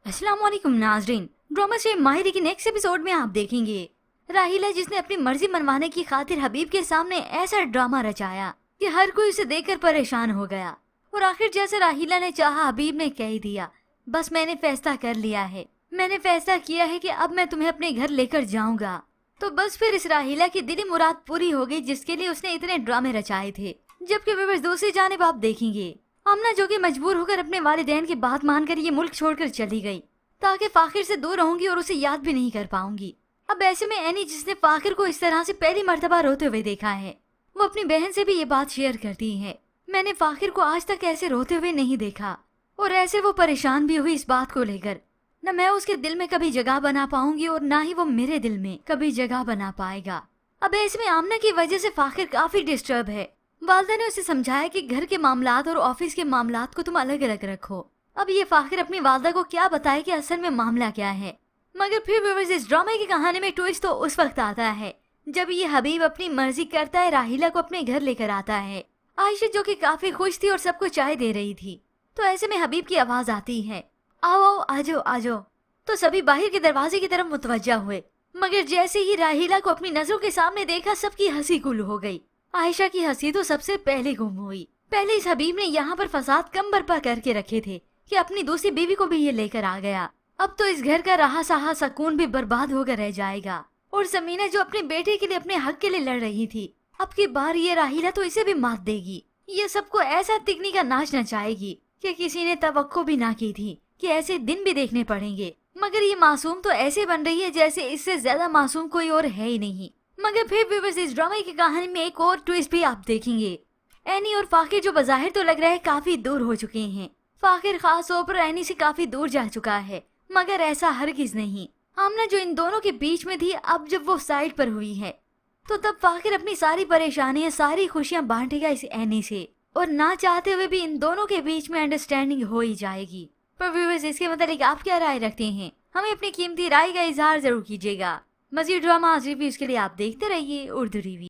अस्सलाम वालेकुम नाजरीन। ड्रामा से माहिर के नेक्स्ट एपिसोड में आप देखेंगे राहिला जिसने अपनी मर्जी मनवाने की खातिर हबीब के सामने ऐसा ड्रामा रचाया कि हर कोई उसे देखकर परेशान हो गया। और आखिर जैसा राहिला ने चाहा हबीब ने कह दिया, बस मैंने फैसला कर लिया है, मैंने फैसला किया है कि अब मैं तुम्हें अपने घर लेकर जाऊंगा। तो बस फिर इस राहिला की दिली मुराद पूरी हो गई जिसके लिए उसने इतने ड्रामे रचाए थे। जबकि व्यूअर्स दूसरी जानिब आप देखेंगे आमना जो कि मजबूर होकर अपने वालिदैन की बात मानकर ये मुल्क छोड़कर चली गई ताकि फाखिर से दूर रहूंगी और उसे याद भी नहीं कर पाऊंगी। अब ऐसे में एनी जिसने फाखिर को इस तरह से पहली मर्तबा रोते हुए देखा है, वो अपनी बहन से भी ये बात शेयर करती है, मैंने फाखिर को आज तक ऐसे रोते हुए नहीं देखा। और ऐसे वो परेशान भी हुई इस बात को लेकर, न मैं उसके दिल में कभी जगह बना पाऊंगी और ना ही वो मेरे दिल में कभी जगह बना पाएगा। अब ऐसे में आमना की वजह से फाखिर काफी डिस्टर्ब है। वालदा ने उसे समझाया कि घर के मामलात और ऑफिस के मामलात को तुम अलग अलग रखो। अब ये फाखिर अपनी वालदा को क्या बताए कि असल में मामला क्या है। मगर फिर व्यूअर्स इस ड्रामे की कहानी में ट्विस्ट तो उस वक्त आता है जब ये हबीब अपनी मर्जी करता है राहिला को अपने घर लेकर आता है। आयशा जो कि काफी खुश थी और सबको चाय दे रही थी, तो ऐसे में हबीब की आवाज आती है, आओ आओ आजो आजो। तो सभी बाहर के दरवाजे की तरफ मुतवज्जा हुए, मगर जैसे ही राहिला को अपनी नजरों के सामने देखा सबकी हंसी गुल हो गई। आयशा की हंसी तो सबसे पहले गुम हुई। पहले इस हबीब ने यहाँ पर फसाद कम बरपा करके रखे थे कि अपनी दूसरी बीवी को भी ये लेकर आ गया। अब तो इस घर का रहा सहा सुकून भी बर्बाद होकर रह जाएगा। और ज़मीना जो अपने बेटे के लिए अपने हक के लिए लड़ रही थी, अब की बार ये राहिला तो इसे भी मात देगी। ये सबको ऐसा तिगनी का नाच नचाएगी कि किसी ने तवक्को भी ना की थी कि ऐसे दिन भी देखने पड़ेंगे। मगर ये मासूम तो ऐसे बन रही है जैसे इससे ज्यादा मासूम कोई और है ही नहीं। मगर फिर व्यूअर्स इस ड्रामे की कहानी में एक और ट्विस्ट भी आप देखेंगे। एनी और फाखिर जो बाहिर तो लग रहा है काफी दूर हो चुके हैं, फाखिर खास तौर पर एनी से काफी दूर जा चुका है, मगर ऐसा हरगिज नहीं। आमना जो इन दोनों के बीच में थी, अब जब वो साइड पर हुई है तो तब फाखिर अपनी सारी परेशानियां सारी खुशियां बांटेगा इस एनी से, और ना चाहते हुए भी इन दोनों के बीच में अंडरस्टैंडिंग हो ही जाएगी। पर व्यूअर्स इसके मतलब आप क्या राय रखते हैं, हमें अपनी कीमती राय का इजहार जरूर कीजिएगा। मज़ीद ड्रामा रिव्यूज के लिए आप देखते रहिए उर्दू रिव्यू।